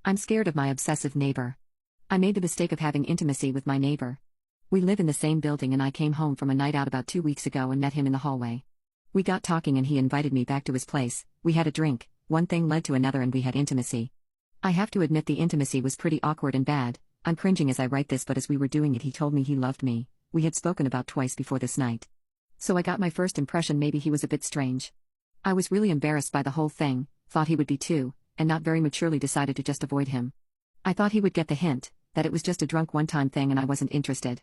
I'm scared of my obsessive neighbor. I made the mistake of having intimacy with my neighbor. We live in the same building and I came home from a night out about 2 weeks ago and met him in the hallway. We got talking and he invited me back to his place. We had a drink, one thing led to another and we had intimacy. I have to admit the intimacy was pretty awkward and bad. I'm cringing as I write this, but as we were doing it he told me he loved me. We had spoken about twice before this night. So I got my first impression maybe he was a bit strange. I was really embarrassed by the whole thing, thought he would be too, and not very maturely decided to just avoid him. I thought he would get the hint, that it was just a drunk one-time thing and I wasn't interested.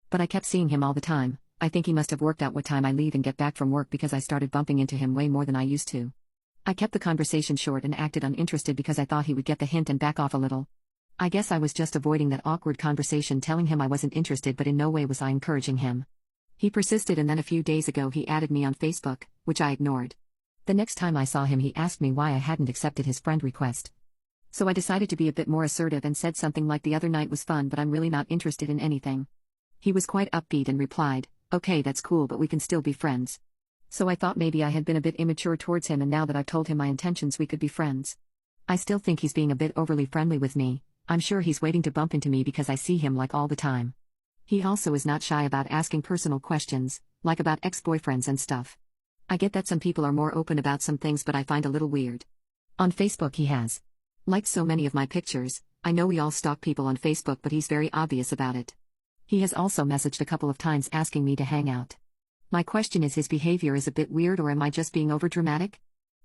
But I kept seeing him all the time. I think he must have worked out what time I leave and get back from work because I started bumping into him way more than I used to. I kept the conversation short and acted uninterested because I thought he would get the hint and back off a little. I guess I was just avoiding that awkward conversation, telling him I wasn't interested, but in no way was I encouraging him. He persisted and then a few days ago he added me on Facebook, which I ignored. The next time I saw him he asked me why I hadn't accepted his friend request. So I decided to be a bit more assertive and said something like, the other night was fun but I'm really not interested in anything. He was quite upbeat and replied, okay, that's cool but we can still be friends. So I thought maybe I had been a bit immature towards him, and now that I've told him my intentions we could be friends. I still think he's being a bit overly friendly with me. I'm sure he's waiting to bump into me because I see him like all the time. He also is not shy about asking personal questions, like about ex-boyfriends and stuff. I get that some people are more open about some things, but I find a little weird. On Facebook he has liked so many of my pictures. I know we all stalk people on Facebook, but he's very obvious about it. He has also messaged a couple of times asking me to hang out. My question is, his behavior is a bit weird, or am I just being overdramatic?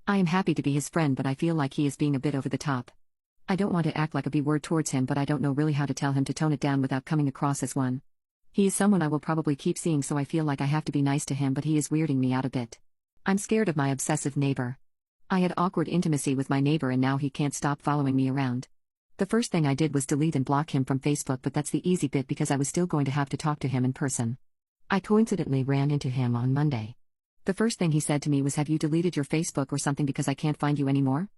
I am happy to be his friend, but I feel like he is being a bit over the top. I don't want to act like a B-word towards him, but I don't know really how to tell him to tone it down without coming across as one. He is someone I will probably keep seeing, so I feel like I have to be nice to him, but he is weirding me out a bit. I'm scared of my obsessive neighbor. I had awkward intimacy with my neighbor and now he can't stop following me around. The first thing I did was delete and block him from Facebook, but that's the easy bit because I was still going to have to talk to him in person. I coincidentally ran into him on Monday. The first thing he said to me was, have you deleted your Facebook or something because I can't find you anymore?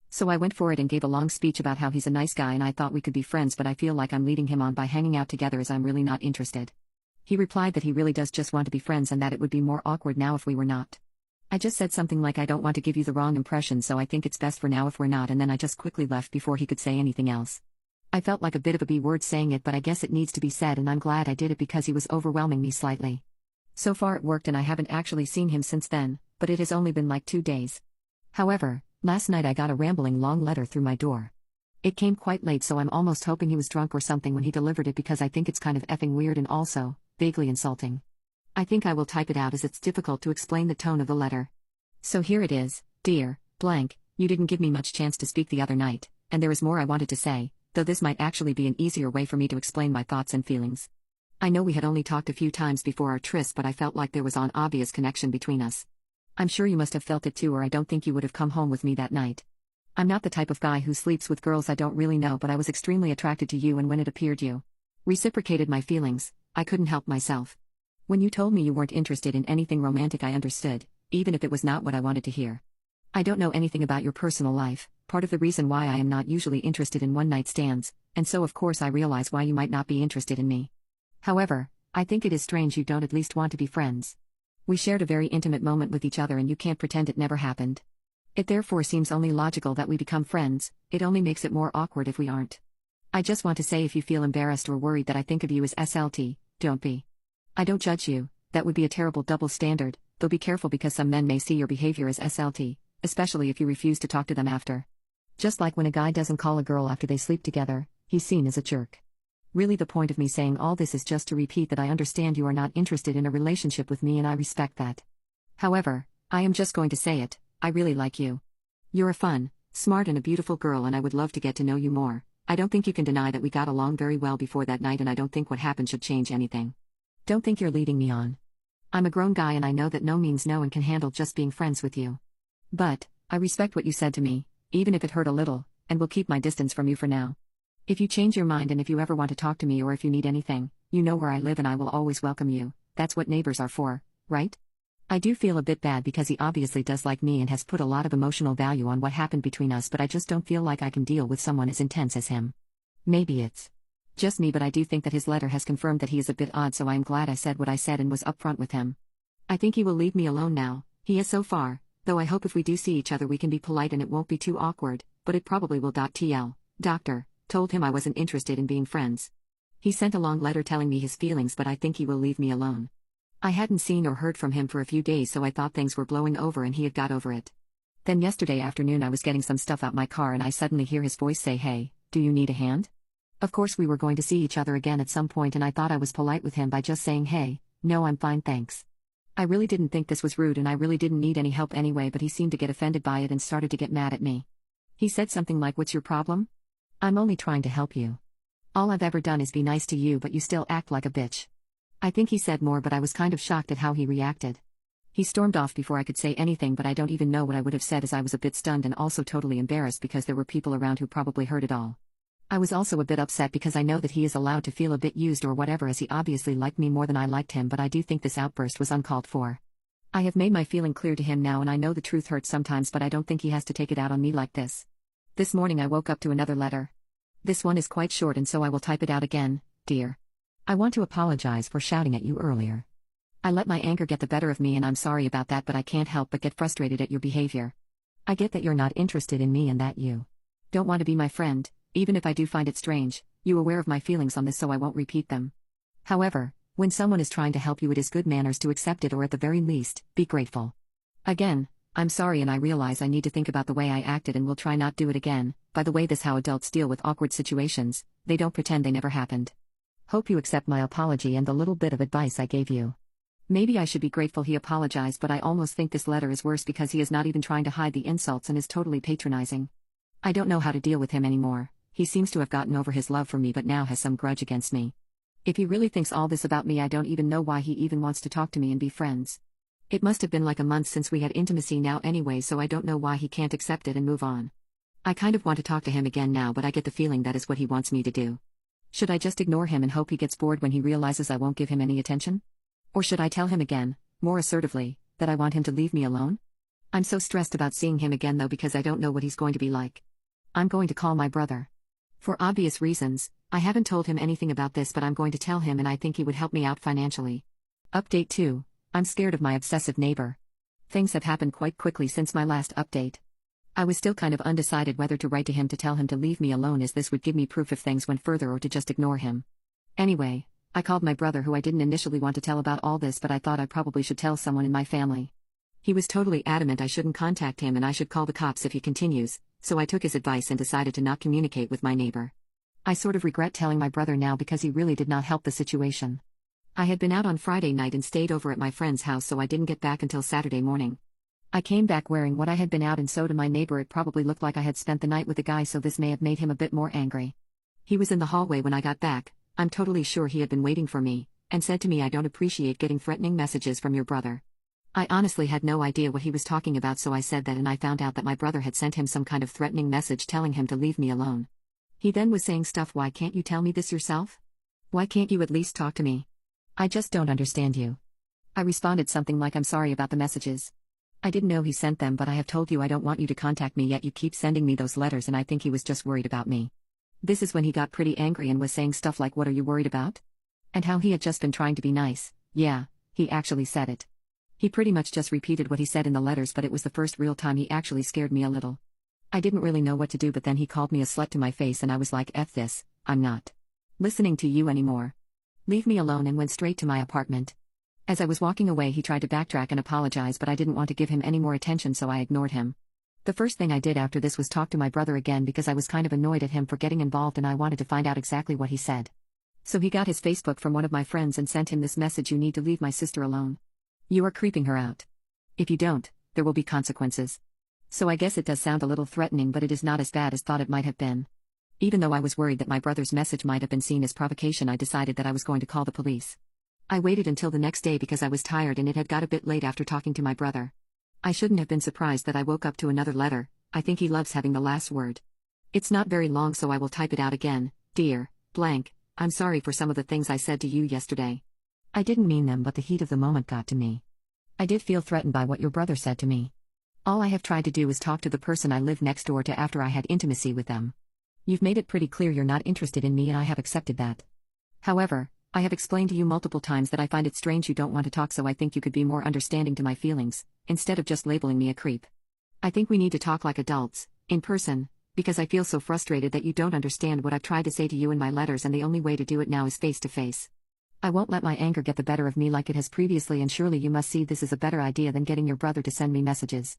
So I went for it and gave a long speech about how he's a nice guy and I thought we could be friends, but I feel like I'm leading him on by hanging out together as I'm really not interested. He replied that he really does just want to be friends and that it would be more awkward now if we were not. I just said something like, I don't want to give you the wrong impression, so I think it's best for now if we're not, and then I just quickly left before he could say anything else. I felt like a bit of a B-word saying it, but I guess it needs to be said and I'm glad I did it because he was overwhelming me slightly. So far it worked and I haven't actually seen him since then, but it has only been like 2 days. However, last night I got a rambling long letter through my door. It came quite late, so I'm almost hoping he was drunk or something when he delivered it because I think it's kind of effing weird and also vaguely insulting. I think I will type it out as it's difficult to explain the tone of the letter. So here it is. Dear blank, you didn't give me much chance to speak the other night, and there is more I wanted to say, though this might actually be an easier way for me to explain my thoughts and feelings. I know we had only talked a few times before our tryst, but I felt like there was an obvious connection between us. I'm sure you must have felt it too, or I don't think you would have come home with me that night. I'm not the type of guy who sleeps with girls I don't really know, but I was extremely attracted to you, and when it appeared you reciprocated my feelings, I couldn't help myself. When you told me you weren't interested in anything romantic, I understood, even if it was not what I wanted to hear. I don't know anything about your personal life, part of the reason why I am not usually interested in one-night stands, and so of course I realize why you might not be interested in me. However, I think it is strange you don't at least want to be friends. We shared a very intimate moment with each other and you can't pretend it never happened. It therefore seems only logical that we become friends. It only makes it more awkward if we aren't. I just want to say, if you feel embarrassed or worried that I think of you as SLT, don't be. I don't judge you, that would be a terrible double standard, though be careful because some men may see your behavior as SLT, especially if you refuse to talk to them after. Just like when a guy doesn't call a girl after they sleep together, he's seen as a jerk. Really, the point of me saying all this is just to repeat that I understand you are not interested in a relationship with me and I respect that. However, I am just going to say it, I really like you. You're a fun, smart and a beautiful girl and I would love to get to know you more. I don't think you can deny that we got along very well before that night and I don't think what happened should change anything. Don't think you're leading me on. I'm a grown guy and I know that no means no and can handle just being friends with you. But, I respect what you said to me, even if it hurt a little, and will keep my distance from you for now. If you change your mind and if you ever want to talk to me or if you need anything, you know where I live and I will always welcome you. That's what neighbors are for, right? I do feel a bit bad because he obviously does like me and has put a lot of emotional value on what happened between us, but I just don't feel like I can deal with someone as intense as him. Maybe it's just me, but I do think that his letter has confirmed that he is a bit odd, so I am glad I said what I said and was upfront with him. I think he will leave me alone now. He has so far, though I hope if we do see each other we can be polite and it won't be too awkward, but it probably will. TL. Doctor, told him I wasn't interested in being friends. He sent a long letter telling me his feelings, but I think he will leave me alone. I hadn't seen or heard from him for a few days, so I thought things were blowing over and he had got over it. Then yesterday afternoon I was getting some stuff out my car and I suddenly hear his voice say, "Hey, do you need a hand?" Of course we were going to see each other again at some point and I thought I was polite with him by just saying, "Hey, no, I'm fine, thanks." I really didn't think this was rude and I really didn't need any help anyway, but he seemed to get offended by it and started to get mad at me. He said something like, "What's your problem? I'm only trying to help you. All I've ever done is be nice to you, but you still act like a bitch." I think he said more, but I was kind of shocked at how he reacted. He stormed off before I could say anything, but I don't even know what I would have said as I was a bit stunned and also totally embarrassed because there were people around who probably heard it all. I was also a bit upset because I know that he is allowed to feel a bit used or whatever, as he obviously liked me more than I liked him, but I do think this outburst was uncalled for. I have made my feeling clear to him now and I know the truth hurts sometimes, but I don't think he has to take it out on me like this. This morning I woke up to another letter. This one is quite short and so I will type it out again. Dear, I want to apologize for shouting at you earlier. I let my anger get the better of me and I'm sorry about that, but I can't help but get frustrated at your behavior. I get that you're not interested in me and that you don't want to be my friend, even if I do find it strange. You're aware of my feelings on this, so I won't repeat them. However, when someone is trying to help you, it is good manners to accept it, or at the very least, be grateful. Again, I'm sorry and I realize I need to think about the way I acted and will try not do it again. By the way, this how adults deal with awkward situations, they don't pretend they never happened. Hope you accept my apology and the little bit of advice I gave you. Maybe I should be grateful he apologized, but I almost think this letter is worse because he is not even trying to hide the insults and is totally patronizing. I don't know how to deal with him anymore. He seems to have gotten over his love for me but now has some grudge against me. If he really thinks all this about me, I don't even know why he even wants to talk to me and be friends. It must have been like a month since we had intimacy now anyway, so I don't know why he can't accept it and move on. I kind of want to talk to him again now, but I get the feeling that is what he wants me to do. Should I just ignore him and hope he gets bored when he realizes I won't give him any attention? Or should I tell him again, more assertively, that I want him to leave me alone? I'm so stressed about seeing him again though because I don't know what he's going to be like. I'm going to call my brother. For obvious reasons, I haven't told him anything about this, but I'm going to tell him and I think he would help me out financially. Update 2. I'm scared of my obsessive neighbor. Things have happened quite quickly since my last update. I was still kind of undecided whether to write to him to tell him to leave me alone, as this would give me proof if things went further, or to just ignore him. Anyway, I called my brother, who I didn't initially want to tell about all this, but I thought I probably should tell someone in my family. He was totally adamant I shouldn't contact him and I should call the cops if he continues, so I took his advice and decided to not communicate with my neighbor. I sort of regret telling my brother now because he really did not help the situation. I had been out on Friday night and stayed over at my friend's house, so I didn't get back until Saturday morning. I came back wearing what I had been out in, so to my neighbor it probably looked like I had spent the night with the guy, so this may have made him a bit more angry. He was in the hallway when I got back. I'm totally sure he had been waiting for me, and said to me, "I don't appreciate getting threatening messages from your brother." I honestly had no idea what he was talking about, so I said that, and I found out that my brother had sent him some kind of threatening message telling him to leave me alone. He then was saying stuff, "Why can't you tell me this yourself? Why can't you at least talk to me? I just don't understand you." I responded something like, "I'm sorry about the messages. I didn't know he sent them, but I have told you I don't want you to contact me, yet you keep sending me those letters, and I think he was just worried about me." This is when he got pretty angry and was saying stuff like, "What are you worried about?" And how he had just been trying to be nice. Yeah, he actually said it. He pretty much just repeated what he said in the letters, but it was the first real time he actually scared me a little. I didn't really know what to do, but then he called me a slut to my face and I was like, "F this, I'm not listening to you anymore. Leave me alone," and went straight to my apartment. As I was walking away, he tried to backtrack and apologize, but I didn't want to give him any more attention, so I ignored him. The first thing I did after this was talk to my brother again because I was kind of annoyed at him for getting involved and I wanted to find out exactly what he said. So he got his Facebook from one of my friends and sent him this message: "You need to leave my sister alone. You are creeping her out. If you don't, there will be consequences." So I guess it does sound a little threatening, but it is not as bad as thought it might have been. Even though I was worried that my brother's message might have been seen as provocation, I decided that I was going to call the police. I waited until the next day because I was tired and it had got a bit late after talking to my brother. I shouldn't have been surprised that I woke up to another letter. I think he loves having the last word. It's not very long, so I will type it out again. "Dear blank, I'm sorry for some of the things I said to you yesterday. I didn't mean them, but the heat of the moment got to me. I did feel threatened by what your brother said to me. All I have tried to do is talk to the person I live next door to after I had intimacy with them. You've made it pretty clear you're not interested in me and I have accepted that. However, I have explained to you multiple times that I find it strange you don't want to talk, so I think you could be more understanding to my feelings, instead of just labeling me a creep. I think we need to talk like adults, in person, Because I feel so frustrated that you don't understand what I've tried to say to you in my letters, and the only way to do it now is face to face. I won't let my anger get the better of me like it has previously, and surely you must see this is a better idea than getting your brother to send me messages.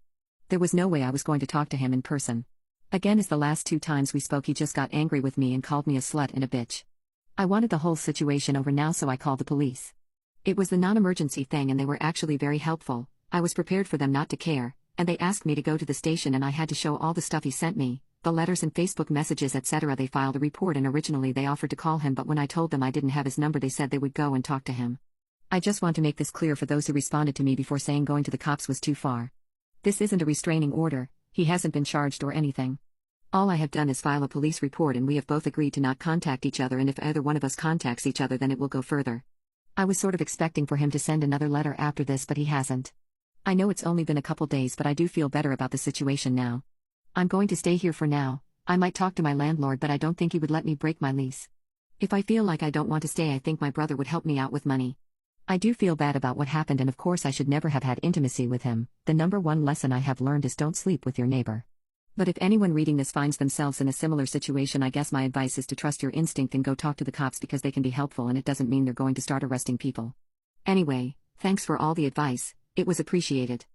There was no way I was going to talk to him in person. Again, as the last 2 times we spoke, he just got angry with me and called me a slut and a bitch. I wanted the whole situation over now, so I called the police. It was the non-emergency thing, and they were actually very helpful. I was prepared for them not to care, and they asked me to go to the station, and I had to show all the stuff he sent me, the letters and Facebook messages, etc. They filed a report, and originally they offered to call him, but when I told them I didn't have his number, they said they would go and talk to him. I just want to make this clear for those who responded to me before saying going to the cops was too far. This isn't a restraining order. He hasn't been charged or anything. All I have done is file a police report, and we have both agreed to not contact each other, and if either one of us contacts each other, then it will go further. I was sort of expecting for him to send another letter after this, but he hasn't. I know it's only been a couple days, but I do feel better about the situation now. I'm going to stay here for now. I might talk to my landlord, but I don't think he would let me break my lease. If I feel like I don't want to stay, I think my brother would help me out with money. I do feel bad about what happened, and of course I should never have had intimacy with him. The number one lesson I have learned is don't sleep with your neighbor. But if anyone reading this finds themselves in a similar situation, I guess my advice is to trust your instinct and go talk to the cops, because they can be helpful, and it doesn't mean they're going to start arresting people. Anyway, thanks for all the advice, it was appreciated.